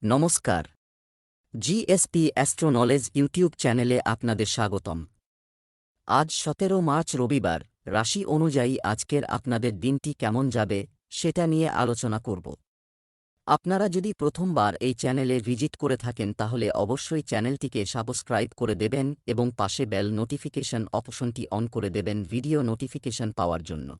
নমস্কার। GSP astro knowledge YouTube চ্যানেলে আপনাদের স্বাগতম। আজ ১৭ মার্চ রবিবার, রাশি অনুযায়ী আজকের আপনাদের দিনটি কেমন যাবে সেটা নিয়ে আলোচনা করব। আপনারা যদি প্রথমবার এই চ্যানেলে ভিজিট করে থাকেন তাহলে অবশ্যই চ্যানেলটিকে সাবস্ক্রাইব করে দেবেন এবং পাশে বেল নোটিফিকেশন অপশনটি অন করে দেবেন ভিডিও নোটিফিকেশন পাওয়ার জন্য।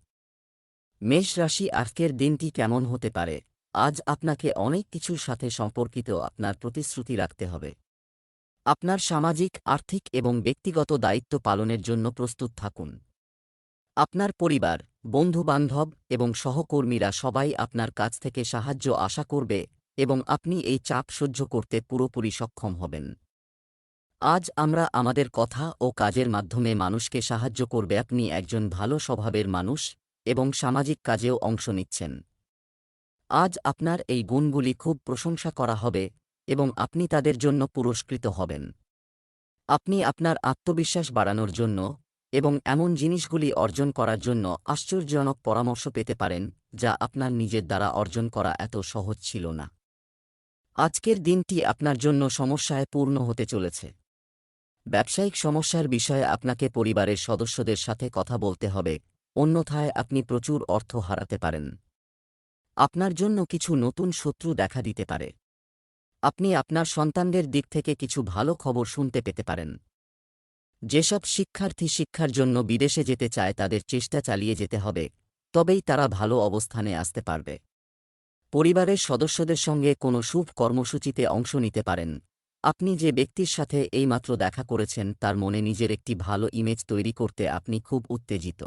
মেষ রাশি আজকের দিনটি কেমন হতে পারে? আজ আপনাকে অনেক কিছুর সাথে সম্পর্কিত আপনার প্রতিশ্রুতি রাখতে হবে। আপনার সামাজিক, আর্থিক এবং ব্যক্তিগত দায়িত্ব পালনের জন্য প্রস্তুত থাকুন। আপনার পরিবার, বন্ধু-বান্ধব এবং সহকর্মীরা সবাই আপনার কাছ থেকে সাহায্য আশা করবে এবং আপনি এই চাপ সহ্য করতে পুরোপুরি সক্ষম হবেন। আজ আমরা আমাদের কথা ও কাজের মাধ্যমে মানুষকে সাহায্য করবে। আপনি একজন ভালো স্বভাবের মানুষ এবং সামাজিক কাজেও অংশ নিচ্ছেন। আজ আপনার এই গুণগুলি খুব প্রশংসা করা হবে এবং আপনি তাদের জন্য পুরস্কৃত হবেন। আপনি আপনার আত্মবিশ্বাস বাড়ানোর জন্য এবং এমন জিনিসগুলি অর্জন করার জন্য আশ্চর্যজনক পরামর্শ পেতে পারেন যা আপনার নিজের দ্বারা অর্জন করা এত সহজ ছিল না। আজকের দিনটি আপনার জন্য সমস্যায় পূর্ণ হতে চলেছে। ব্যবসায়িক সমস্যার বিষয়ে আপনাকে পরিবারের সদস্যদের সাথে কথা বলতে হবে, অন্যথায় আপনি প্রচুর অর্থ হারাতে পারেন। আপনার জন্য কিছু নতুন শত্রু দেখা দিতে পারে। আপনি আপনার সন্তানদের দিক থেকে কিছু ভালো খবর শুনতে পেতে পারেন। যেসব শিক্ষার্থী শিক্ষার জন্য বিদেশে যেতে চায় তাদের চেষ্টা চালিয়ে যেতে হবে, তবেই তারা ভালো অবস্থানে আসতে পারবে। পরিবারের সদস্যদের সঙ্গে কোনো শুভ কর্মসূচিতে অংশ নিতে পারেন। আপনি যে ব্যক্তির সাথে এইমাত্র দেখা করেছেন তার মনে নিজের একটি ভালো ইমেজ তৈরি করতে আপনি খুব উত্তেজিত।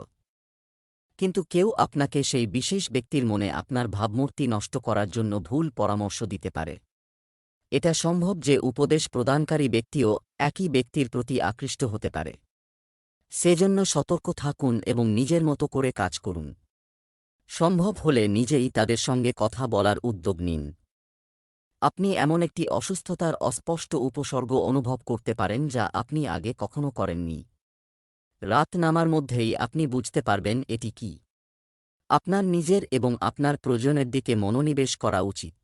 কিন্তু কেউ আপনাকে সেই বিশেষ ব্যক্তির মনে আপনার ভাবমূর্তি নষ্ট করার জন্য ভুল পরামর্শ দিতে পারে। এটা সম্ভব যে উপদেশ প্রদানকারী ব্যক্তিও একই ব্যক্তির প্রতি আকৃষ্ট হতে পারে। সেজন্য সতর্ক থাকুন এবং নিজের মতো করে কাজ করুন। সম্ভব হলে নিজেই তাদের সঙ্গে কথা বলার উদ্যোগ নিন। আপনি এমন একটি অসুস্থতার অস্পষ্ট উপসর্গ অনুভব করতে পারেন যা আপনি আগে কখনো করেননি। রাত নামার মধ্যেই আপনি বুঝতে পারবেন এটি কি। আপনার নিজের এবং আপনার প্রয়োজনের দিকে মনোনিবেশ করা উচিত।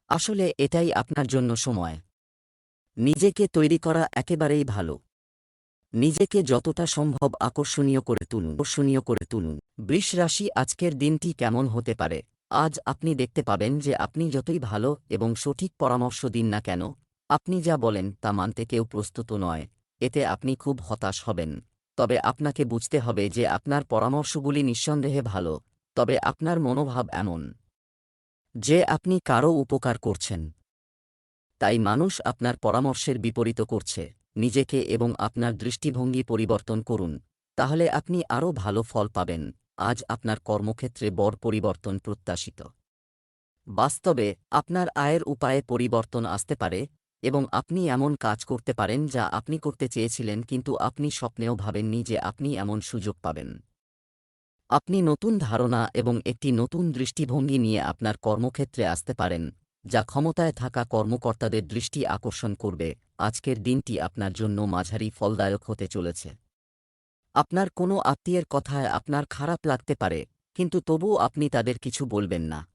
আসলে এটাই আপনার জন্য সময়। নিজেকে তৈরি করা একেবারেই ভালো। নিজেকে যতটা সম্ভব আকর্ষণীয় করে তুলুন। বৃষ রাশি আজকের দিনটি কেমন হতে পারে? আজ আপনি দেখতে পাবেন যে আপনি যতই ভালো এবং সঠিক পরামর্শ দিন না কেন, আপনি যা বলেন তা মানতে কেউ প্রস্তুত নয়। এতে আপনি খুব হতাশ হবেন। তবে আপনাকে বুঝতে হবে যে আপনার পরামর্শগুলি নিঃসন্দেহে ভালো, তবে আপনার মনোভাব এমন যে আপনি কারও উপকার করছেন। তাই মানুষ আপনার পরামর্শের বিপরীত করছে। নিজেকে এবং আপনার দৃষ্টিভঙ্গি পরিবর্তন করুন, তাহলে আপনি আরও ভালো ফল পাবেন। আজ আপনার কর্মক্ষেত্রে বড় পরিবর্তন প্রত্যাশিত। বাস্তবে আপনার আয়ের উপায়ে পরিবর্তন আসতে পারে এবং আপনি এমন কাজ করতে পারেন যা আপনি করতে চেয়েছিলেন কিন্তু আপনি স্বপ্নেও ভাবেননি যে আপনি এমন সুযোগ পাবেন। আপনি নতুন ধারণা এবং একটি নতুন দৃষ্টিভঙ্গি নিয়ে আপনার কর্মক্ষেত্রে আসতে পারেন, যা ক্ষমতায় থাকা কর্মকর্তাদের দৃষ্টি আকর্ষণ করবে। আজকের দিনটি আপনার জন্য মাঝারি ফলদায়ক হতে চলেছে। আপনার কোনো আত্মীয়ের কথায় আপনার খারাপ লাগতে পারে, কিন্তু তবুও আপনি তাদের কিছু বলবেন না।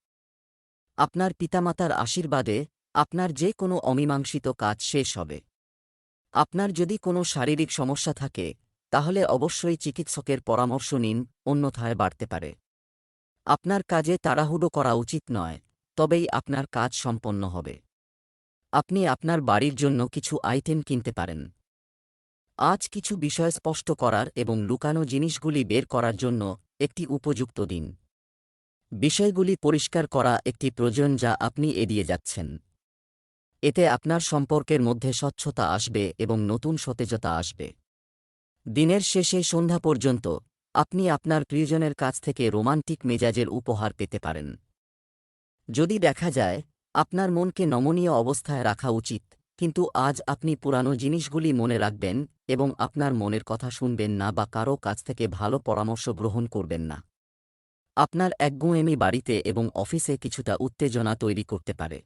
আপনার পিতামাতার আশীর্বাদে আপনার যে কোনো অমীমাংসিত কাজ শেষ হবে। আপনার যদি কোনো শারীরিক সমস্যা থাকে তাহলে অবশ্যই চিকিৎসকের পরামর্শ নিন, অন্যথায় বাড়তে পারে। আপনার কাজে তাড়াহুড়ো করা উচিত নয়, তবেই আপনার কাজ সম্পন্ন হবে। আপনি আপনার বাড়ির জন্য কিছু আইটেম কিনতে পারেন। আজ কিছু বিষয় স্পষ্ট করার এবং লুকানো জিনিসগুলি বের করার জন্য একটি উপযুক্ত দিন। বিষয়গুলি পরিষ্কার করা একটি প্রয়োজন যা আপনি এড়িয়ে যাচ্ছেন। এতে আপনার সম্পর্কের মধ্যে স্বচ্ছতা আসবে এবং নতুন সতেজতা আসবে। দিনের শেষে সন্ধ্যা পর্যন্ত আপনি আপনার প্রিয়জনের কাছ থেকে রোমান্টিক মেজাজের উপহার পেতে পারেন। যদি দেখা যায় আপনার মনকে নমনীয় অবস্থায় রাখা উচিত, কিন্তু আজ আপনি পুরানো জিনিসগুলি মনে রাখবেন এবং আপনার মনের কথা শুনবেন না বা কারও কাছ থেকে ভালো পরামর্শ গ্রহণ করবেন না। আপনার একগুঁয়েমি বাড়িতে এবং অফিসে কিছুটা উত্তেজনা তৈরি করতে পারে।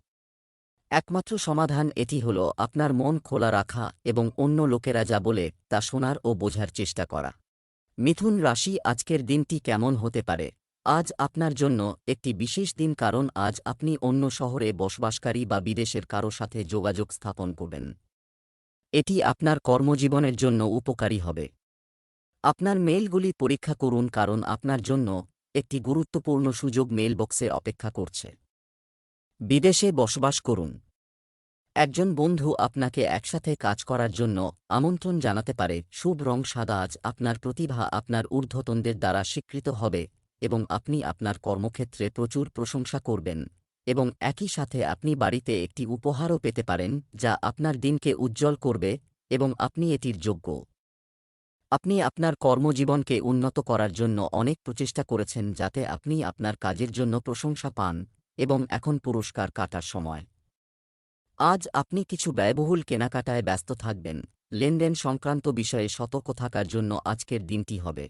একমাত্র সমাধান এটি হল আপনার মন খোলা রাখা এবং অন্য লোকেরা যা বলে তা শোনার ও বোঝার চেষ্টা করা। মিথুন রাশি আজকের দিনটি কেমন হতে পারে? আজ আপনার জন্য একটি বিশেষ দিন, কারণ আজ আপনি অন্য শহরে বসবাসকারী বা বিদেশের কারো সাথে যোগাযোগ স্থাপন করবেন। এটি আপনার কর্মজীবনের জন্য উপকারী হবে। আপনার মেইলগুলি পরীক্ষা করুন, কারণ আপনার জন্য একটি গুরুত্বপূর্ণ সুযোগ মেইলবক্সে অপেক্ষা করছে। বিদেশে বসবাস করুন। একজন বন্ধু আপনাকে একসাথে কাজ করার জন্য আমন্ত্রণ জানাতে পারে। শুভ রং সাদা। আজ আপনার প্রতিভা আপনার ঊর্ধ্বতনদের দ্বারা স্বীকৃত হবে এবং আপনি আপনার কর্মক্ষেত্রে প্রচুর প্রশংসা করবেন, এবং একই সাথে আপনি বাড়িতে একটি উপহারও পেতে পারেন যা আপনার দিনকে উজ্জ্বল করবে এবং আপনি এটির যোগ্য। আপনি আপনার কর্মজীবনকে উন্নত করার জন্য অনেক প্রচেষ্টা করেছেন যাতে আপনি আপনার কাজের জন্য প্রশংসা পান, এবং এখন পুরস্কার কাটার সময়। আজ আপনি কিছু ব্যয়বহুল কেনাকাটায় ব্যস্ত থাকবেন। লেনদেন সংক্রান্ত বিষয়ে সতর্ক থাকার জন্য আজকের দিনটি হবে।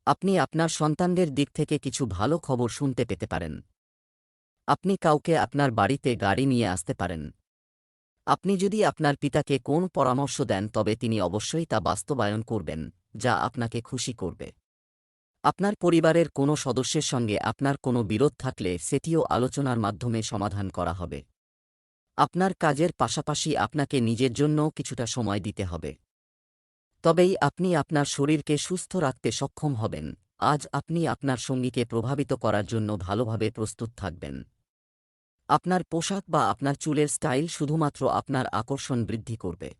আপনি আপনার সন্তানদের দিক থেকে কিছু ভালো খবর শুনতে পেতে পারেন। আপনি কাউকে আপনার বাড়িতে গাড়ি নিয়ে আসতে পারেন। আপনি যদি আপনার পিতাকে কোন পরামর্শ দেন তবে তিনি অবশ্যই তা বাস্তবায়ন করবেন, যা আপনাকে খুশি করবে। আপনার পরিবারের কোনো সদস্যের সঙ্গে আপনার কোনো বিরোধ থাকলে সেটিও আলোচনার মাধ্যমে সমাধান করা হবে। আপনার কাজের পাশাপাশি আপনাকে নিজের জন্যও কিছুটা সময় দিতে হবে। তবেই আপনি আপনার শরীরকে সুস্থ রাখতে সক্ষম হবেন। আজ আপনি আপনার সঙ্গীকে প্রভাবিত করার জন্য ভালোভাবে প্রস্তুত থাকবেন। আপনার পোশাক বা আপনার চুলের স্টাইল শুধুমাত্র আপনার আকর্ষণ বৃদ্ধি করবে।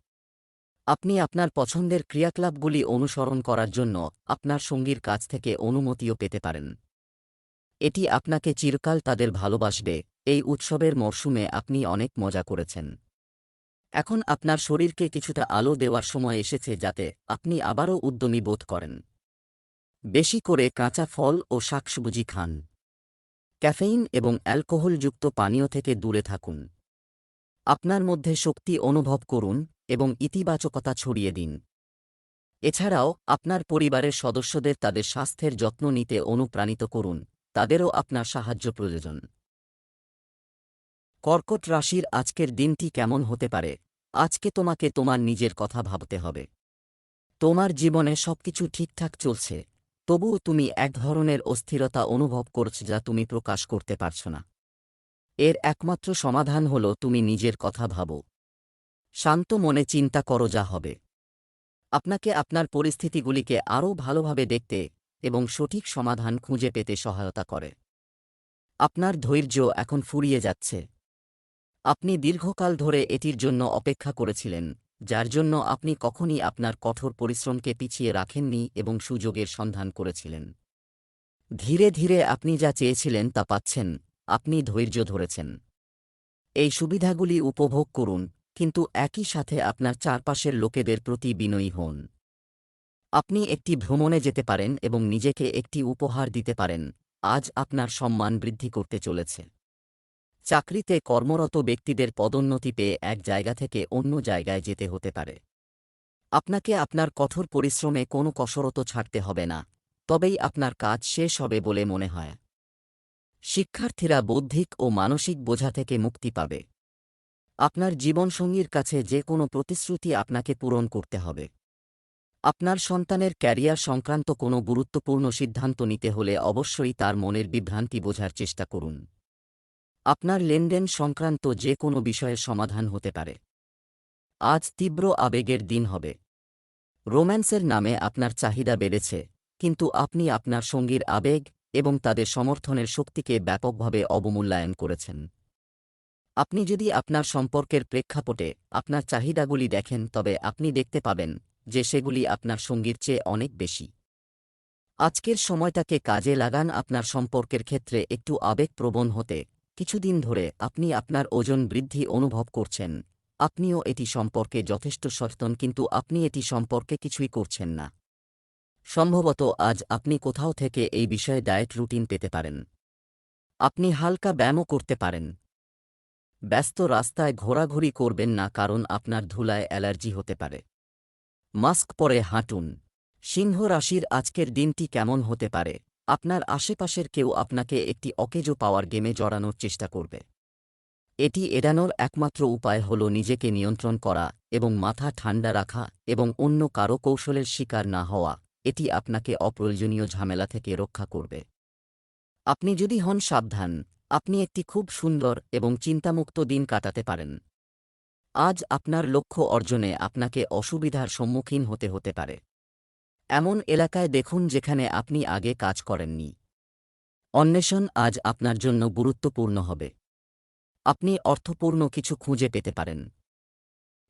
আপনি আপনার পছন্দের ক্রিয়াকলাপগুলি অনুসরণ করার জন্য আপনার সঙ্গীর কাছ থেকে অনুমতিও পেতে পারেন। এটি আপনাকে চিরকাল তাদের ভালোবাসবে। এই উৎসবের মরশুমে আপনি অনেক মজা করেছেন। এখন আপনার শরীরকে কিছুটা আলো দেওয়ার সময় এসেছে যাতে আপনি আবারও উদ্যমী বোধ করেন। বেশি করে কাঁচা ফল ও শাকসবজি খান। ক্যাফেইন এবং অ্যালকোহলযুক্ত পানীয় থেকে দূরে থাকুন। আপনার মধ্যে শক্তি অনুভব করুন এবং ইতিবাচকতা ছড়িয়ে দিন। এছাড়াও আপনার পরিবারের সদস্যদের তাদের স্বাস্থ্যের যত্ন নিতে অনুপ্রাণিত করুন। তাদেরও আপনার সাহায্য প্রয়োজন। কর্কট রাশির আজকের দিনটি কেমন হতে পারে? আজকে তোমাকে তোমার নিজের কথা ভাবতে হবে। তোমার জীবনে সবকিছু ঠিকঠাক চলছে, তবুও তুমি এক ধরনের অস্থিরতা অনুভব করছ যা তুমি প্রকাশ করতে পারছ না। এর একমাত্র সমাধান হল তুমি নিজের কথা ভাবো। শান্ত মনে চিন্তা করো যা হবে। আপনাকে আপনার পরিস্থিতিগুলিকে আরও ভালোভাবে দেখতে এবং সঠিক সমাধান খুঁজে পেতে সহায়তা করে। আপনার ধৈর্য এখন ফুরিয়ে যাচ্ছে। আপনি দীর্ঘকাল ধরে এটির জন্য অপেক্ষা করেছিলেন, যার জন্য আপনি কখনই আপনার কঠোর পরিশ্রমকে পিছিয়ে রাখেননি এবং সুযোগের সন্ধান করেছিলেন। ধীরে ধীরে আপনি যা চেয়েছিলেন তা পাচ্ছেন। আপনি ধৈর্য ধরেছেন। এই সুবিধাগুলি উপভোগ করুন, কিন্তু একই সাথে আপনার চারপাশের লোকেদের প্রতি বিনয়ী হন। আপনি একটি ভ্রমণে যেতে পারেন এবং নিজেকে একটি উপহার দিতে পারেন। আজ আপনার সম্মান বৃদ্ধি করতে চলেছে। চাকরিতে কর্মরত ব্যক্তিদের পদোন্নতি পেয়ে এক জায়গা থেকে অন্য জায়গায় যেতে হতে পারে। আপনাকে আপনার কঠোর পরিশ্রমে কোনো কসরতও ছাড়তে হবে না, তবেই আপনার কাজ শেষ হবে বলে মনে হয়। শিক্ষার্থীরা বৌদ্ধিক ও মানসিক বোঝা থেকে মুক্তি পাবে। আপনার জীবনসঙ্গীর কাছে যে কোনো প্রতিশ্রুতি আপনাকে পূরণ করতে হবে। আপনার সন্তানের ক্যারিয়ার সংক্রান্ত কোনো গুরুত্বপূর্ণ সিদ্ধান্ত নিতে হলে অবশ্যই তার মনের বিভ্রান্তি বোঝার চেষ্টা করুন। আপনার লেনদেন সংক্রান্ত যে কোনো বিষয়ের সমাধান হতে পারে। আজ তীব্র আবেগের দিন হবে। রোম্যান্সের নামে আপনার চাহিদা বেড়েছে, কিন্তু আপনি আপনার সঙ্গীর আবেগ এবং তাদের সমর্থনের শক্তিকে ব্যাপকভাবে অবমূল্যায়ন করেছেন। আপনি যদি আপনার সম্পর্কের প্রেক্ষাপটে আপনার চাহিদাগুলি দেখেন তবে আপনি দেখতে পাবেন যে সেগুলি আপনার সঙ্গীর চেয়ে অনেক বেশি। আজকের সময়টাকে কাজে লাগান আপনার সম্পর্কের ক্ষেত্রে একটু আবেগপ্রবণ হতে। কিছুদিন ধরে আপনি আপনার ওজন বৃদ্ধি অনুভব করছেন। আপনিও এটি সম্পর্কে যথেষ্ট সচেতন, কিন্তু আপনি এটি সম্পর্কে কিছুই করছেন না। সম্ভবত আজ আপনি কোথাও থেকে এই বিষয়ে ডায়েট রুটিন পেতে পারেন। আপনি হালকা ব্যায়ামও করতে পারেন। ব্যস্ত রাস্তায় ঘোরাঘুরি করবেন না, কারণ আপনার ধুলায় অ্যালার্জি হতে পারে। মাস্ক পরে হাঁটুন। সিংহ রাশির আজকের দিনটি কেমন হতে পারে? আপনার আশেপাশের কেউ আপনাকে একটি অকেজো পাওয়ার গেমে জড়ানোর চেষ্টা করবে। এটি এড়ানোর একমাত্র উপায় হল নিজেকে নিয়ন্ত্রণ করা এবং মাথা ঠান্ডা রাখা এবং অন্য কারো কৌশলের শিকার না হওয়া। এটি আপনাকে অপ্রয়োজনীয় ঝামেলা থেকে রক্ষা করবে। আপনি যদি হন সাবধান, আপনি একটি খুব সুন্দর এবং চিন্তামুক্ত দিন কাটাতে পারেন। আজ আপনার লক্ষ্য অর্জনে আপনাকে অসুবিধার সম্মুখীন হতে পারে। এমন এলাকায় দেখুন যেখানে আপনি আগে কাজ করেননি। অন্বেষণ আজ আপনার জন্য গুরুত্বপূর্ণ হবে। আপনি অর্থপূর্ণ কিছু খুঁজে পেতে পারেন।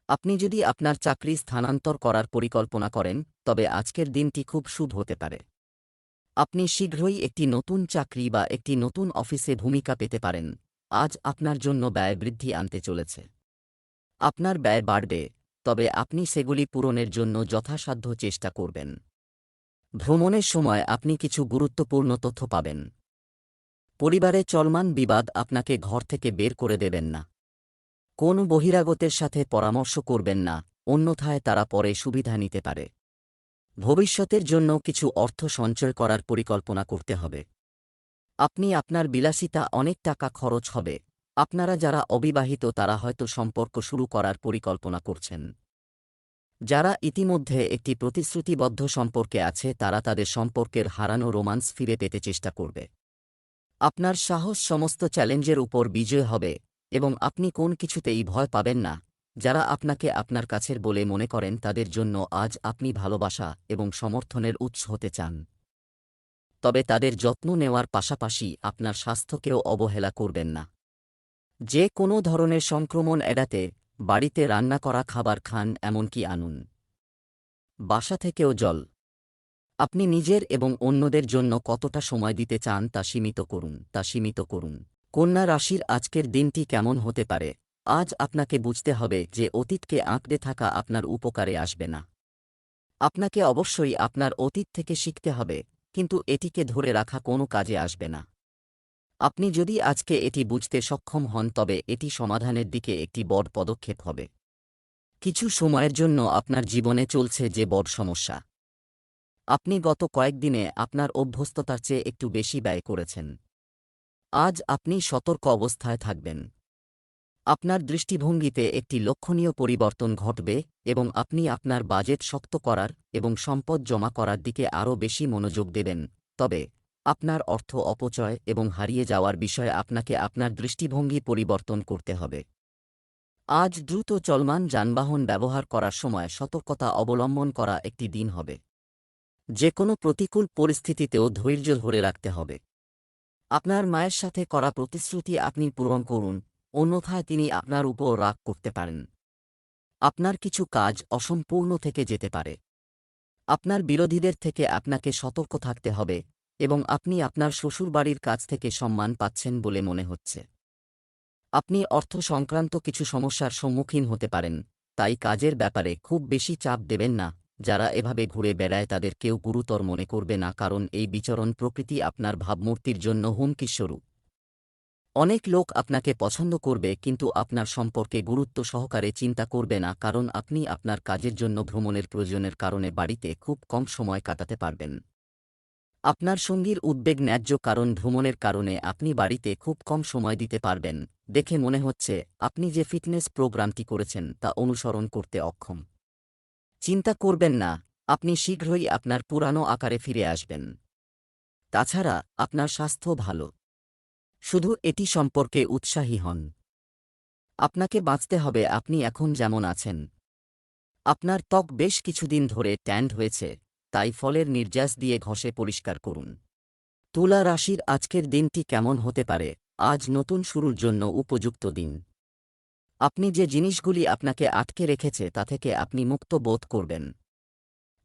আপনি যদি আপনার চাকরি স্থানান্তর করার পরিকল্পনা করেন, তবে আজকের দিনটি খুব শুভ হতে পারে। আপনি শীঘ্রই একটি নতুন চাকরি বা একটি নতুন অফিসে ভূমিকা পেতে পারেন। আজ আপনার জন্য ব্যয় বৃদ্ধি আনতে চলেছে। আপনার ব্যয় বাড়বে, তবে আপনি সেগুলি পূরণের জন্য যথাসাধ্য চেষ্টা করবেন। ভ্রমণের সময় আপনি কিছু গুরুত্বপূর্ণ তথ্য পাবেন। পরিবারে চলমান বিবাদ আপনাকে ঘর থেকে বের করে দেবেন না। কোন বহিরাগতের সাথে পরামর্শ করবেন না, অন্যথায় তারা পরে সুবিধা নিতে পারে। ভবিষ্যতের জন্য কিছু অর্থ সঞ্চয় করার পরিকল্পনা করতে হবে। আপনি আপনার বিলাসিতা অনেক টাকা খরচ হবে। আপনারা যারা অবিবাহিত তারা হয়তো সম্পর্ক শুরু করার পরিকল্পনা করছেন। যারা ইতিমধ্যে একটি প্রতিশ্রুতিবদ্ধ সম্পর্কে আছে তারা তাদের সম্পর্কের হারানো রোমান্স ফিরে পেতে চেষ্টা করবে। আপনার সাহস সমস্ত চ্যালেঞ্জের উপর বিজয় হবে এবং আপনি কোন কিছুতেই ভয় পাবেন না। যারা আপনাকে আপনার কাছের বলে মনে করেন তাদের জন্য আজ আপনি ভালোবাসা এবং সমর্থনের উৎস হতে চান। তবে তাদের যত্ন নেওয়ার পাশাপাশি আপনার স্বাস্থ্যকেও অবহেলা করবেন না। যে কোনো ধরনের সংক্রমণ এড়াতে বাড়িতে রান্না করা খাবার খান, এমনকি আনুন বাসা থেকেও জল। আপনি নিজের এবং অন্যদের জন্য কতটা সময় দিতে চান তা সীমিত করুন। কন্যা রাশির আজকের দিনটি কেমন হতে পারে? আজ আপনাকে বুঝতে হবে যে অতীতকে আঁকড়ে থাকা আপনার উপকারে আসবে না। আপনাকে অবশ্যই আপনার অতীত থেকে শিখতে হবে, কিন্তু এটিকে ধরে রাখা কোনো কাজে আসবে না। আপনি যদি আজকে এটি বুঝতে সক্ষম হন তবে এটি সমাধানের দিকে একটি বড় পদক্ষেপ হবে। কিছু সময়ের জন্য আপনার জীবনে চলছে যে বড় সমস্যা। আপনি গত কয়েকদিনে আপনার অভ্যস্ততার চেয়ে একটু বেশি ব্যয় করেছেন। আজ আপনি সতর্ক অবস্থায় থাকবেন। আপনার দৃষ্টিভঙ্গিতে একটি লক্ষণীয় পরিবর্তন ঘটবে এবং আপনি আপনার বাজেট শক্ত করার এবং সম্পদ জমা করার দিকে আরও বেশি মনোযোগ দেবেন। তবে আপনার অর্থ অপচয় এবং হারিয়ে যাওয়ার বিষয়ে আপনাকে আপনার দৃষ্টিভঙ্গি পরিবর্তন করতে হবে। আজ দ্রুত চলমান যানবাহন ব্যবহার করার সময় সতর্কতা অবলম্বন করা একটি দিন হবে। যে কোনো প্রতিকূল পরিস্থিতিতেও ধৈর্য ধরে রাখতে হবে। আপনার মায়ের সাথে করা প্রতিশ্রুতি আপনি পূরণ করুন, অন্যথায় তিনি আপনার উপর রাগ করতে পারেন। আপনার কিছু কাজ অসম্পূর্ণ থেকে যেতে পারে। আপনার বিরোধীদের থেকে আপনাকে সতর্ক থাকতে হবে এবং আপনি আপনার শ্বশুরবাড়ির কাছ থেকে সম্মান পাচ্ছেন বলে মনে হচ্ছে। আপনি অর্থ সংক্রান্ত কিছু সমস্যার সম্মুখীন হতে পারেন, তাই কাজের ব্যাপারে খুব বেশি চাপ দেবেন না। যারা এভাবে ঘুরে বেড়ায় তাদের কেউ গুরুতর মনে করবে না, কারণ এই বিচরণ প্রকৃতি আপনার ভাবমূর্তির জন্য হুমকিস্বরূপ। অনেক লোক আপনাকে পছন্দ করবে কিন্তু আপনার সম্পর্কে গুরুত্ব সহকারে চিন্তা করবে না, কারণ আপনি আপনার কাজের জন্য ভ্রমণের প্রয়োজনের কারণে বাড়িতে খুব কম সময় কাটাতে পারবেন। আপনার সঙ্গীর উদ্বেগ ন্যায্য, কারণ ভ্রমণের কারণে আপনি বাড়িতে খুব কম সময় দিতে পারবেন। দেখে মনে হচ্ছে আপনি যে ফিটনেস প্রোগ্রামটি করেছেন তা অনুসরণ করতে অক্ষম। চিন্তা করবেন না, আপনি শীঘ্রই আপনার পুরানো আকারে ফিরে আসবেন। তাছাড়া আপনার স্বাস্থ্য ভালো। শুধু এটি সম্পর্কে উৎসাহী হন। আপনাকে বাঁচতে হবে আপনি এখন যেমন আছেন। আপনার ত্বক বেশ কিছুদিন ধরে ট্যান্ড হয়েছে, তাই ফলের নির্যাস দিয়ে ঘষে পরিষ্কার করুন। তুলা রাশির আজকের দিনটি কেমন হতে পারে? আজ নতুন শুরুর জন্য উপযুক্ত দিন। আপনি যে জিনিসগুলি আপনাকে আটকে রেখেছে তা থেকে আপনি মুক্ত বোধ করবেন।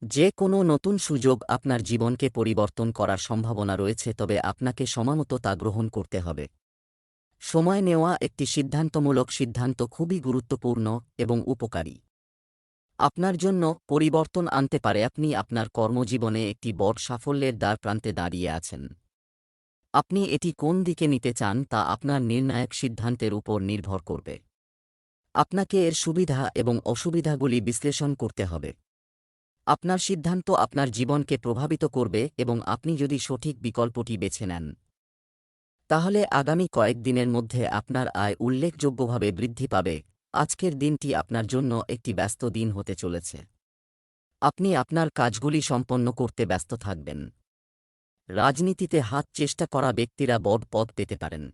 যে কোনো নতুন সুযোগ আপনার জীবনকে পরিবর্তন করার সম্ভাবনা রয়েছে, তবে আপনাকে সময়মতো তা গ্রহণ করতে হবে। সময় নেওয়া একটি সিদ্ধান্তমূলক সিদ্ধান্ত খুবই গুরুত্বপূর্ণ এবং উপকারী। আপনার জন্য পরিবর্তন আনতে পারে। আপনি আপনার কর্মজীবনে একটি বড় সাফল্যের দ্বারপ্রান্তে দাঁড়িয়ে আছেন। আপনি এটি কোন দিকে নিতে চান তা আপনার নির্ণায়ক সিদ্ধান্তের উপর নির্ভর করবে। আপনাকে এর সুবিধা এবং অসুবিধাগুলি বিশ্লেষণ করতে হবে। আপনার সিদ্ধান্ত আপনার জীবনকে প্রভাবিত করবে এবং আপনি যদি সঠিক বিকল্পটি বেছে নেন, তাহলে আগামী কয়েকদিনের মধ্যে আপনার আয় উল্লেখযোগ্যভাবে বৃদ্ধি পাবে। আজকের দিনটি আপনার জন্য একটি ব্যস্ত দিন হতে চলেছে। আপনি আপনার কাজগুলি সম্পন্ন করতে ব্যস্ত থাকবেন। রাজনীতিতে হাত চেষ্টা করা ব্যক্তিরা বড় পদ পেতে পারেন।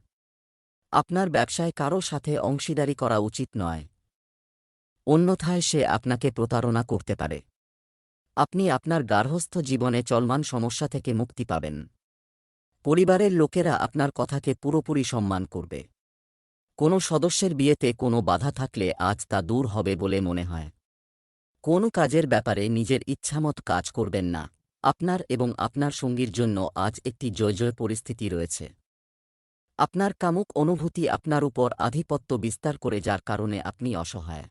আপনার ব্যবসায় কারও সাথে অংশীদারি করা উচিত নয়, অন্যথায় সে আপনাকে প্রতারণা করতে পারে। আপনি আপনার গার্হস্থ্য জীবনে চলমান সমস্যা থেকে মুক্তি পাবেন। পরিবারের লোকেরা আপনার কথাকে পুরোপুরি সম্মান করবে। কোনো সদস্যের বিয়েতে কোনো বাধা থাকলে আজ তা দূর হবে বলে মনে হয়। কোনো কাজের ব্যাপারে নিজের ইচ্ছামত কাজ করবেন না। আপনার এবং আপনার সঙ্গীর জন্য আজ একটি জয় জয় পরিস্থিতি রয়েছে। আপনার কামুক অনুভূতি আপনার উপর আধিপত্য বিস্তার করে, যার কারণে আপনি অসহায়।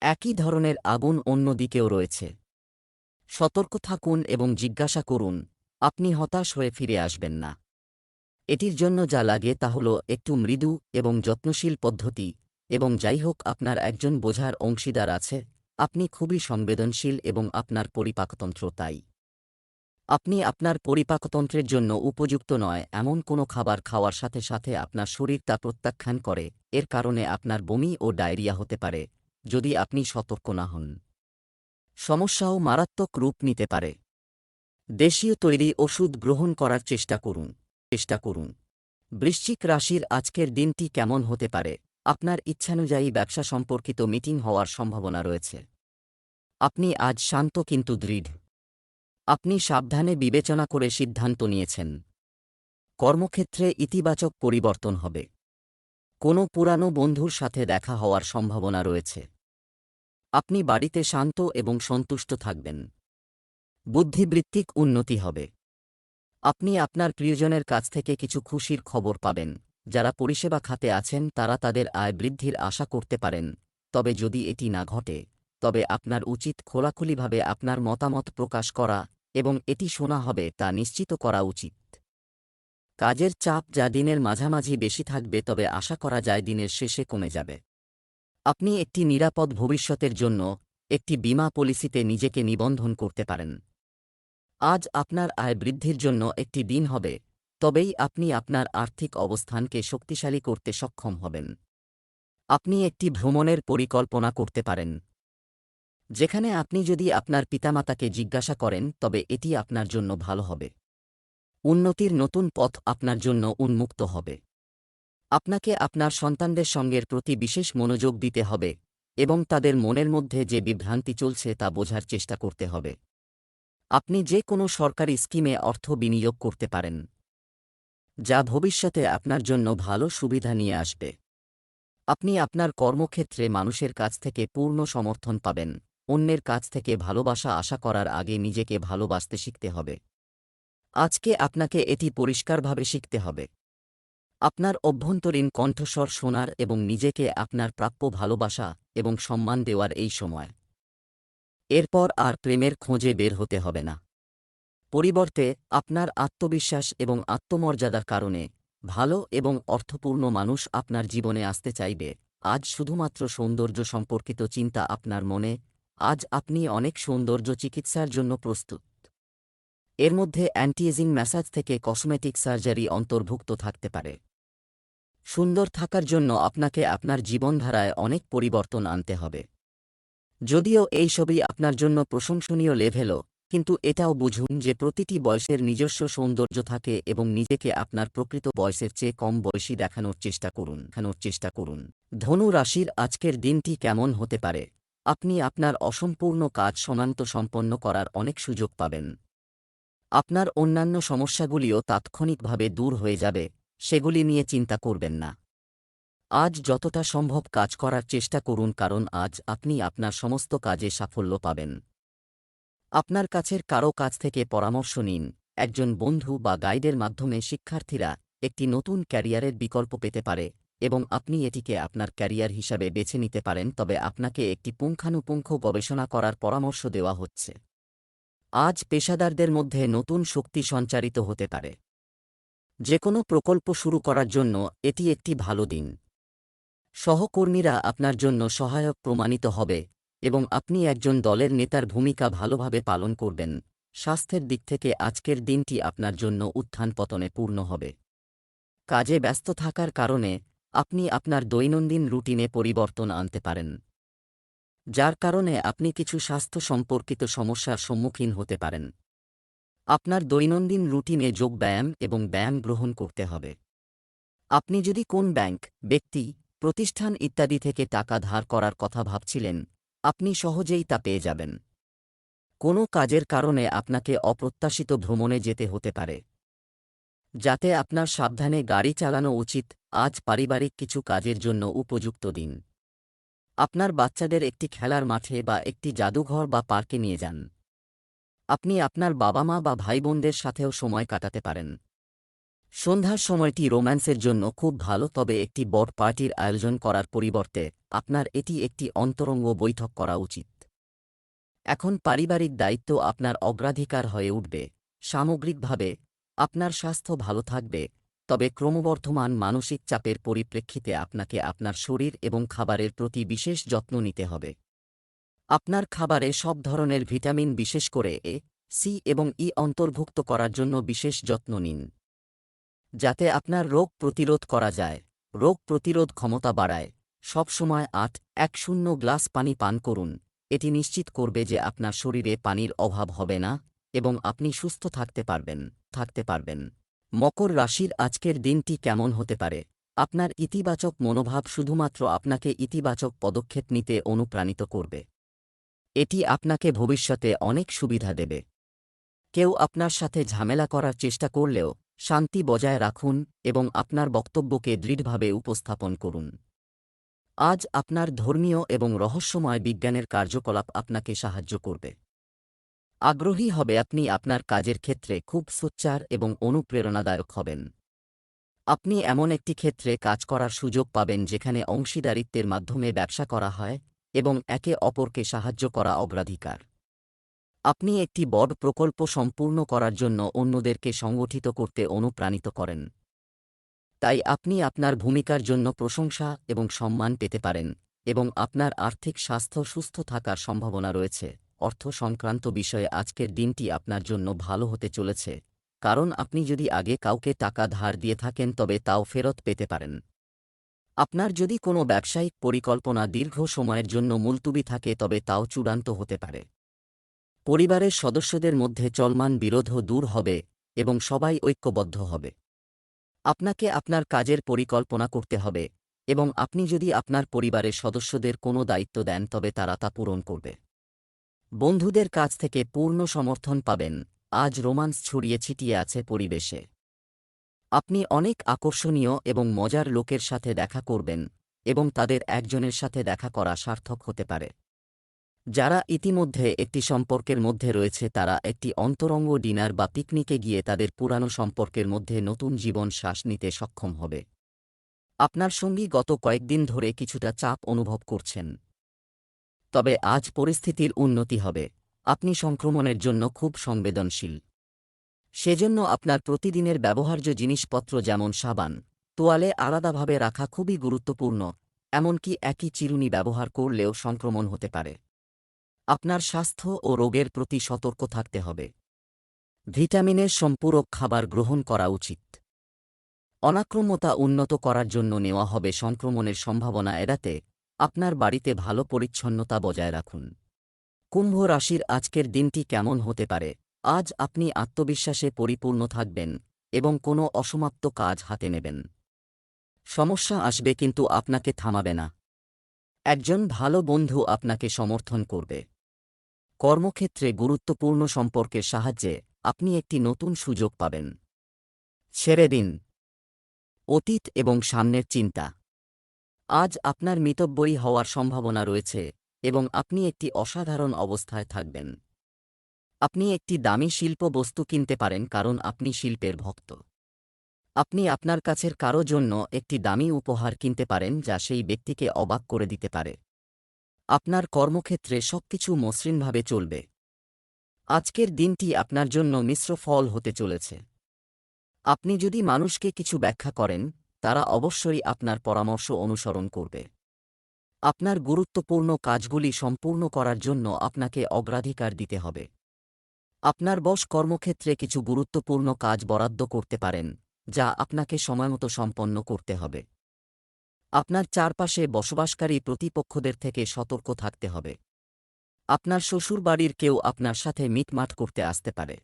একই ধরনের আগুন অন্য দিকেও রয়েছে। সতর্ক থাকুন এবং জিজ্ঞাসা করুন, আপনি হতাশ হয়ে ফিরে আসবেন না। এটির জন্য যা লাগে তা হল একটু মৃদু এবং যত্নশীল পদ্ধতি, এবং যাই হোক আপনার একজন বোঝার অংশীদার আছে। আপনি খুবই সংবেদনশীল এবং আপনার পরিপাকতন্ত্র তাই। আপনি আপনার পরিপাকতন্ত্রের জন্য উপযুক্ত নয় এমন কোনো খাবার খাওয়ার সাথে সাথে আপনার শরীর তা প্রত্যাখ্যান করে। এর কারণে আপনার বমি ও ডায়রিয়া হতে পারে যদি আপনি সতর্ক না হন। সমস্যাও মারাত্মক রূপ নিতে পারে। দেশীয় তৈরি ওষুধ গ্রহণ করার চেষ্টা করুন। বৃশ্চিক রাশির আজকের দিনটি কেমন হতে পারে? আপনার ইচ্ছানুযায়ী ব্যবসা সম্পর্কিত মিটিং হওয়ার সম্ভাবনা রয়েছে। আপনি আজ শান্ত কিন্তু দৃঢ়। আপনি সাবধানে বিবেচনা করে সিদ্ধান্ত নিয়েছেন। কর্মক্ষেত্রে ইতিবাচক পরিবর্তন হবে। কোনো পুরানো বন্ধুর সাথে দেখা হওয়ার সম্ভাবনা রয়েছে। আপনি বাড়িতে শান্ত এবং সন্তুষ্ট থাকবেন। বুদ্ধিবৃত্তিক উন্নতি হবে। আপনি আপনার প্রিয়জনের কাছ থেকে কিছু খুশির খবর পাবেন। যারা পরিষেবা খাতে আছেন তারা তাদের আয় বৃদ্ধির আশা করতে পারেন, তবে যদি এটি না ঘটে তবে আপনার উচিত খোলাখুলিভাবে আপনার মতামত প্রকাশ করা এবং এটি শোনা হবে তা নিশ্চিত করা উচিত। কাজের চাপ যা দিনের মাঝামাঝি বেশি থাকবে, তবে আশা করা যায় দিনের শেষে কমে যাবে। আপনি একটি নিরাপদ ভবিষ্যতের জন্য একটি বীমা পলিসিতে নিজেকে নিবন্ধন করতে পারেন। আজ আপনার আয় বৃদ্ধির জন্য একটি দিন হবে, তবেই আপনি আপনার আর্থিক অবস্থানকে শক্তিশালী করতে সক্ষম হবেন। আপনি একটি ভ্রমণের পরিকল্পনা করতে পারেন, যেখানে আপনি যদি আপনার পিতামাতাকে জিজ্ঞাসা করেন তবে এটি আপনার জন্য ভালো হবে। উন্নতির নতুন পথ আপনার জন্য উন্মুক্ত হবে। আপনাকে আপনার সন্তানদের সঙ্গের প্রতি বিশেষ মনোযোগ দিতে হবে এবং তাদের মনের মধ্যে যে বিভ্রান্তি চলছে তা বোঝার চেষ্টা করতে হবে। আপনি যে কোনো সরকারি স্কিমে অর্থ বিনিয়োগ করতে পারেন, যা ভবিষ্যতে আপনার জন্য ভালো সুবিধা নিয়ে আসবে। আপনি আপনার কর্মক্ষেত্রে মানুষের কাছ থেকে পূর্ণ সমর্থন পাবেন। অন্যের কাছ থেকে ভালোবাসা আশা করার আগে নিজেকে ভালোবাসতে শিখতে হবে। আজকে আপনাকে এটি পরিষ্কারভাবে শিখতে হবে। আপনার অভ্যন্তরীণ কণ্ঠস্বর শোনার এবং নিজেকে আপনার প্রাপ্য ভালোবাসা এবং সম্মান দেওয়ার এই সময়। এরপর আর প্রেমের খোঁজে বের হতে হবে না। পরিবর্তে আপনার আত্মবিশ্বাস এবং আত্মমর্যাদার কারণে ভালো এবং অর্থপূর্ণ মানুষ আপনার জীবনে আসতে চাইবে। আজ শুধুমাত্র সৌন্দর্য সম্পর্কিত চিন্তা আপনার মনে। আজ আপনি অনেক সৌন্দর্য চিকিৎসার জন্য প্রস্তুত। এর মধ্যে অ্যান্টি-এজিং ম্যাসাজ থেকে কসমেটিক সার্জারি অন্তর্ভুক্ত থাকতে পারে। সুন্দর থাকার জন্য আপনাকে আপনার জীবনধারায় অনেক পরিবর্তন আনতে হবে। যদিও এইসবই আপনার জন্য প্রশংসনীয় লেভেলও, কিন্তু এটাও বুঝুন যে প্রতিটি বয়সের নিজস্ব সৌন্দর্য থাকে এবং নিজেকে আপনার প্রকৃত বয়সের চেয়ে কম বয়সী দেখানোর চেষ্টা করুন। ধনু রাশির আজকের দিনটি কেমন হতে পারে? আপনি আপনার অসম্পূর্ণ কাজ সম্পন্ন করার অনেক সুযোগ পাবেন। আপনার অন্যান্য সমস্যাগুলিও তাৎক্ষণিকভাবে দূর হয়ে যাবে, সেগুলি নিয়ে চিন্তা করবেন না। আজ যতটা সম্ভব কাজ করার চেষ্টা করুন, কারণ আজ আপনি আপনার সমস্ত কাজে সাফল্য পাবেন। আপনার কাছের কারও কাছ থেকে পরামর্শ নিন। একজন বন্ধু বা গাইডের মাধ্যমে শিক্ষার্থীরা একটি নতুন ক্যারিয়ারের বিকল্প পেতে পারে এবং আপনি এটিকে আপনার ক্যারিয়ার হিসাবে বেছে নিতে পারেন, তবে আপনাকে একটি পুঙ্খানুপুঙ্খ গবেষণা করার পরামর্শ দেওয়া হচ্ছে। আজ পেশাদারদের মধ্যে নতুন শক্তি সঞ্চারিত হতে পারে। যে কোনো প্রকল্প শুরু করার জন্য এটি একটি ভালো দিন। সহকর্মীরা আপনার জন্য সহায়ক প্রমাণিত হবে এবং আপনি একজন দলের নেতার ভূমিকা ভালোভাবে পালন করবেন। স্বাস্থ্যের দিক থেকে আজকের দিনটি আপনার জন্য উত্থান পতনে পূর্ণ হবে। কাজে ব্যস্ত থাকার কারণে আপনি আপনার দৈনন্দিন রুটিনে পরিবর্তন আনতে পারেন, যার কারণে আপনি কিছু স্বাস্থ্য সম্পর্কিত সমস্যার সম্মুখীন হতে পারেন। আপনার দৈনন্দিন রুটিনে যোগব্যায়াম এবং ব্যায়াম গ্রহণ করতে হবে। আপনি যদি কোন ব্যাংক, ব্যক্তি, প্রতিষ্ঠান ইত্যাদি থেকে টাকা ধার করার কথা ভাবছিলেন, আপনি সহজেই তা পেয়ে যাবেন। কোনো কাজের কারণে আপনাকে অপ্রত্যাশিত ভ্রমণে যেতে হতে পারে, যাতে আপনার সাবধানে গাড়ি চালানো উচিত। আজ পারিবারিক কিছু কাজের জন্য উপযুক্ত দিন। আপনার বাচ্চাদের একটি খেলার মাঠে বা একটি জাদুঘর বা পার্কে নিয়ে যান। আপনি আপনার বাবা-মা বা ভাইবোনদের সাথেও সময় কাটাতে পারেন। সন্ধ্যার সময়টি রোম্যান্সের জন্য খুব ভালো, তবে একটি বড় পার্টির আয়োজন করার পরিবর্তে আপনার এটি একটি অন্তরঙ্গ বৈঠক করা উচিত। এখন পারিবারিক দায়িত্ব আপনার অগ্রাধিকার হয়ে উঠবে। সামগ্রিকভাবে আপনার স্বাস্থ্য ভালো থাকবে, তবে ক্রমবর্ধমান মানসিক চাপের পরিপ্রেক্ষিতে আপনাকে আপনার শরীর এবং খাবারের প্রতি বিশেষ যত্ন নিতে হবে। আপনার খাবারে সব ধরনের ভিটামিন, বিশেষ করে এ, সি এবং ই অন্তর্ভুক্ত করার জন্য বিশেষ যত্ন নিন, যাতে আপনার রোগ প্রতিরোধ করা যায়। রোগ প্রতিরোধ ক্ষমতা বাড়ায়। সবসময় 8-1 গ্লাস পানি পান করুন। এটি নিশ্চিত করবে যে আপনার শরীরে পানির অভাব হবে না এবং আপনি সুস্থ থাকতে পারবেন। মকর রাশির আজকের দিনটি কেমন হতে পারে? আপনার ইতিবাচক মনোভাব শুধুমাত্র আপনাকে ইতিবাচক পদক্ষেপ নিতে অনুপ্রাণিত করবে। এটি আপনাকে ভবিষ্যতে অনেক সুবিধা দেবে। কেউ আপনার সাথে ঝামেলা করার চেষ্টা করলেও শান্তি বজায় রাখুন এবং আপনার বক্তব্যকে দৃঢ়ভাবে উপস্থাপন করুন। আজ আপনার ধর্মীয় এবং রহস্যময় বিজ্ঞানের কার্যকলাপ আপনাকে সাহায্য করবে। আগ্রহী হবে আপনি আপনার কাজের ক্ষেত্রে খুব সোচ্চার এবং অনুপ্রেরণাদায়ক হবেন। আপনি এমন একটি ক্ষেত্রে কাজ করার সুযোগ পাবেন যেখানে অংশীদারিত্বের মাধ্যমে ব্যবসা করা হয় এবং একে অপরকে সাহায্য করা অগ্রাধিকার। আপনি একটি বড় প্রকল্প সম্পূর্ণ করার জন্য অন্যদেরকে সংগঠিত করতে অনুপ্রাণিত করেন। তাই আপনি আপনার ভূমিকার জন্য প্রশংসা এবং সম্মান পেতে পারেন এবং আপনার আর্থিক স্বাস্থ্য সুস্থ থাকার সম্ভাবনা রয়েছে। অর্থ সংক্রান্ত বিষয়ে আজকের দিনটি আপনার জন্য ভালো হতে চলেছে, কারণ আপনি যদি আগে কাউকে টাকা ধার দিয়ে থাকেন তবে তাও ফেরত পেতে পারেন। আপনার যদি কোনো ব্যবসায়িক পরিকল্পনা দীর্ঘ সময়ের জন্য মুলতুবি থাকে তবে তাও চূড়ান্ত হতে পারে। পরিবারের সদস্যদের মধ্যে চলমান বিরোধও দূর হবে এবং সবাই ঐক্যবদ্ধ হবে। আপনাকে আপনার কাজের পরিকল্পনা করতে হবে এবং আপনি যদি আপনার পরিবারের সদস্যদের কোনো দায়িত্ব দেন তবে তারা তা পূরণ করবে। বন্ধুদের কাছ থেকে পূর্ণ সমর্থন পাবেন। আজ রোমান্স ছড়িয়ে ছিটিয়ে আছে পরিবেশে। আপনি অনেক আকর্ষণীয় এবং মজার লোকের সাথে দেখা করবেন এবং তাদের একজনের সাথে দেখা করা সার্থক হতে পারে। যারা ইতিমধ্যে একটি সম্পর্কের মধ্যে রয়েছে তারা একটি অন্তরঙ্গ ডিনার বা পিকনিকে গিয়ে তাদের পুরানো সম্পর্কের মধ্যে নতুন জীবন শ্বাস নিতে সক্ষম হবে। আপনার সঙ্গী গত কয়েকদিন ধরে কিছুটা চাপ অনুভব করছেন, তবে আজ পরিস্থিতির উন্নতি হবে। আপনি সংক্রমণের জন্য খুব সংবেদনশীল। সেজন্য আপনার প্রতিদিনের ব্যবহার্য জিনিসপত্র যেমন সাবান, তোয়ালে আলাদাভাবে রাখা খুবই গুরুত্বপূর্ণ। এমনকি একই চিরুনি ব্যবহার করলেও সংক্রমণ হতে পারে। আপনার স্বাস্থ্য ও রোগের প্রতি সতর্ক থাকতে হবে। ভিটামিনের সম্পূরক খাবার গ্রহণ করা উচিত। অনাক্রম্যতা উন্নত করার জন্য নেওয়া হবে সংক্রমণের সম্ভাবনা এড়াতে আপনার বাড়িতে ভালো পরিচ্ছন্নতা বজায় রাখুন। কুম্ভ রাশির আজকের দিনটি কেমন হতে পারে? আজ আপনি আত্মবিশ্বাসে পরিপূর্ণ থাকবেন এবং কোনো অসমাপ্ত কাজ হাতে নেবেন। সমস্যা আসবে কিন্তু আপনাকে থামাবে না। একজন ভালো বন্ধু আপনাকে সমর্থন করবে। কর্মক্ষেত্রে গুরুত্বপূর্ণ সম্পর্কের সাহায্যে আপনি একটি নতুন সুযোগ পাবেন। ছেড়ে দিন অতীত এবং সামনের চিন্তা। আজ আপনার মিতব্যয়ী হওয়ার সম্ভাবনা রয়েছে এবং আপনি একটি অসাধারণ অবস্থায় থাকবেন। আপনি একটি দামি শিল্প বস্তু কিনতে পারেন কারণ আপনি শিল্পের ভক্ত। আপনি আপনার কাছের কারো জন্য একটি দামি উপহার কিনতে পারেন যা সেই ব্যক্তিকে অবাক করে দিতে পারে। আপনার কর্মক্ষেত্রে সবকিছু মসৃণভাবে চলবে। আজকের দিনটি আপনার জন্য মিশ্র ফল হতে চলেছে। আপনি যদি মানুষকে কিছু ব্যাখ্যা করেন, তারা অবশ্যই আপনার পরামর্শ অনুসরণ করবে। আপনার গুরুত্বপূর্ণ কাজগুলি সম্পূর্ণ করার জন্য আপনাকে অগ্রাধিকার দিতে হবে। আপনার বস কর্মক্ষেত্রে কিছু গুরুত্বপূর্ণ কাজ বরাদ্দ করতে পারেন, যা আপনাকে সময়মতো সম্পন্ন করতে হবে। আপনার চারপাশে বসবাসকারী প্রতিপক্ষদের থেকে সতর্ক থাকতে হবে। আপনার শ্বশুরবাড়ির কেউ আপনার সাথে মিটমাট করতে আসতে পারে।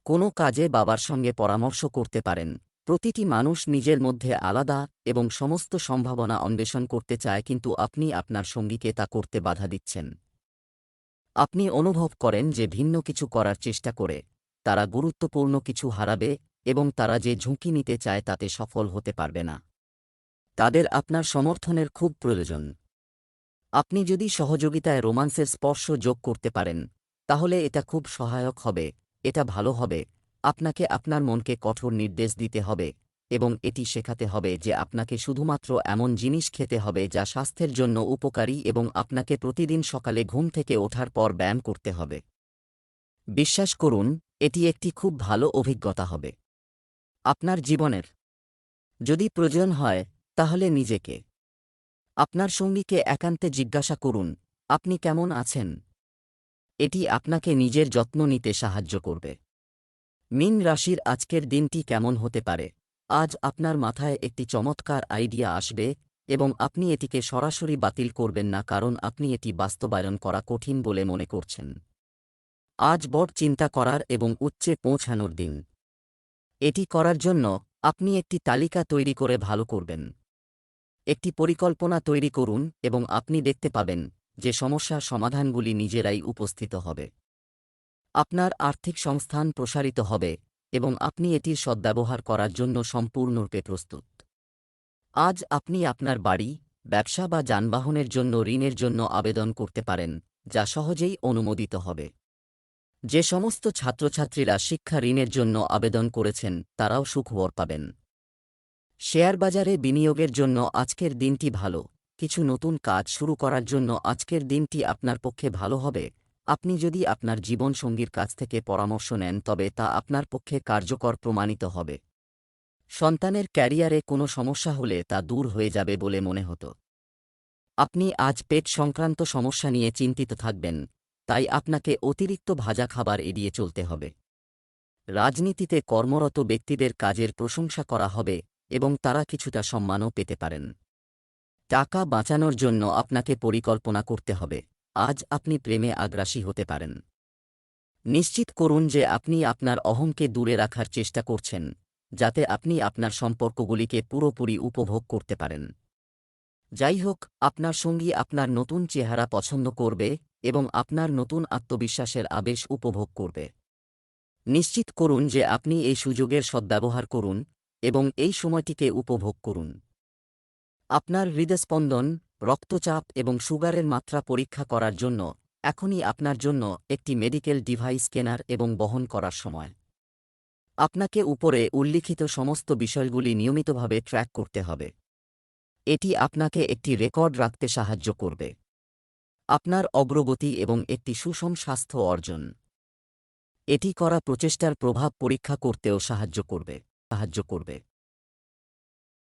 কোনো কাজে বাবার সঙ্গে পরামর্শ করতে পারেন। প্রতিটি মানুষ নিজের মধ্যে আলাদা এবং সমস্ত সম্ভাবনা অন্বেষণ করতে চায়, কিন্তু আপনি আপনার সঙ্গীকে তা করতে বাধা দিচ্ছেন। আপনি অনুভব করেন যে ভিন্ন কিছু করার চেষ্টা করে তারা গুরুত্বপূর্ণ কিছু হারাবে এবং তারা যে ঝুঁকি নিতে চায় তাতে সফল হতে পারবে না। তাদের আপনার সমর্থনের খুব প্রয়োজন। আপনি যদি সহযোগিতায় রোমান্সের স্পর্শ যোগ করতে পারেন, তাহলে এটা খুব সহায়ক হবে। এটা ভালো হবে। আপনাকে আপনার মনকে কঠোর নির্দেশ দিতে হবে এবং এটি শেখাতে হবে যে আপনাকে শুধুমাত্র এমন জিনিস খেতে হবে যা স্বাস্থ্যের জন্য উপকারী, এবং আপনাকে প্রতিদিন সকালে ঘুম থেকে ওঠার পর ব্যায়াম করতে হবে। বিশ্বাস করুন, এটি একটি খুব ভালো অভিজ্ঞতা হবে আপনার জীবনের। যদি প্রয়োজন হয়, তাহলে নিজেকে, আপনার সঙ্গীকে একান্তে জিজ্ঞাসা করুন, আপনি কেমন আছেন? এটি আপনাকে নিজের যত্ন নিতে সাহায্য করবে। মীন রাশির আজকের দিনটি কেমন হতে পারে? আজ আপনার মাথায় একটি চমৎকার আইডিয়া আসবে এবং আপনি এটিকে সরাসরি বাতিল করবেন না, কারণ আপনি এটি বাস্তবায়ন করা কঠিন বলে মনে করছেন। আজ বড় চিন্তা করার এবং উচ্চে পৌঁছানোর দিন। এটি করার জন্য আপনি একটি তালিকা তৈরি করে ভালো করবেন। একটি পরিকল্পনা তৈরি করুন এবং আপনি দেখতে পাবেন যে সমস্যার সমাধানগুলি নিজেরাই উপস্থিত হবে। আপনার আর্থিক সংস্থান প্রসারিত হবে এবং আপনি এটির সদ্ব্যবহার করার জন্য সম্পূর্ণরূপে প্রস্তুত। আজ আপনি আপনার বাড়ি, ব্যবসা বা যানবাহনের জন্য ঋণের জন্য আবেদন করতে পারেন, যা সহজেই অনুমোদিত হবে। যে সমস্ত ছাত্রছাত্রীরা শিক্ষা ঋণের জন্য আবেদন করেছেন তারাও সুখবর পাবেন। শেয়ার বাজারে বিনিয়োগের জন্য আজকের দিনটি ভালো। কিছু নতুন কাজ শুরু করার জন্য আজকের দিনটি আপনার পক্ষে ভালো হবে। আপনি যদি আপনার জীবনসঙ্গীর কাছ থেকে পরামর্শ নেন তবে তা আপনার পক্ষে কার্যকর প্রমাণিত হবে। সন্তানের ক্যারিয়ারে কোনো সমস্যা হলে তা দূর হয়ে যাবে বলে মনে হতো। আপনি আজ পেট সংক্রান্ত সমস্যা নিয়ে চিন্তিত থাকবেন, তাই আপনাকে অতিরিক্ত ভাজা খাবার এড়িয়ে চলতে হবে। রাজনীতিতে কর্মরত ব্যক্তিদের কাজের প্রশংসা করা হবে এবং তারা কিছুটা সম্মানও পেতে পারেন। টাকা বাঁচানোর জন্য আপনাকে পরিকল্পনা করতে হবে। আজ আপনি প্রেমে আগ্রাসী হতে পারেন। নিশ্চিত করুন যে আপনি আপনার অহংকে দূরে রাখার চেষ্টা করছেন, যাতে আপনি আপনার সম্পর্কগুলিকে পুরোপুরি উপভোগ করতে পারেন। যাই হোক, আপনার সঙ্গী আপনার নতুন চেহারা পছন্দ করবে এবং আপনার নতুন আত্মবিশ্বাসের আবেশ উপভোগ করবে। নিশ্চিত করুন যে আপনি এই সুযোগের সদ্ব্যবহার করুন এবং এই সময়টিকে উপভোগ করুন। আপনার হৃদস্পন্দন, রক্তচাপ এবং সুগারের মাত্রা পরীক্ষা করার জন্য এখনই আপনার জন্য একটি মেডিকেল ডিভাইস কেনার এবং বহন করার সময়। আপনাকে উপরে উল্লিখিত সমস্ত বিষয়গুলি নিয়মিতভাবে ট্র্যাক করতে হবে। এটি আপনাকে একটি রেকর্ড রাখতে সাহায্য করবে। আপনার অগ্রগতি এবং একটি সুষম স্বাস্থ্য অর্জন। এটি করা প্রচেষ্টার প্রভাব পরীক্ষা করতেও সাহায্য করবে।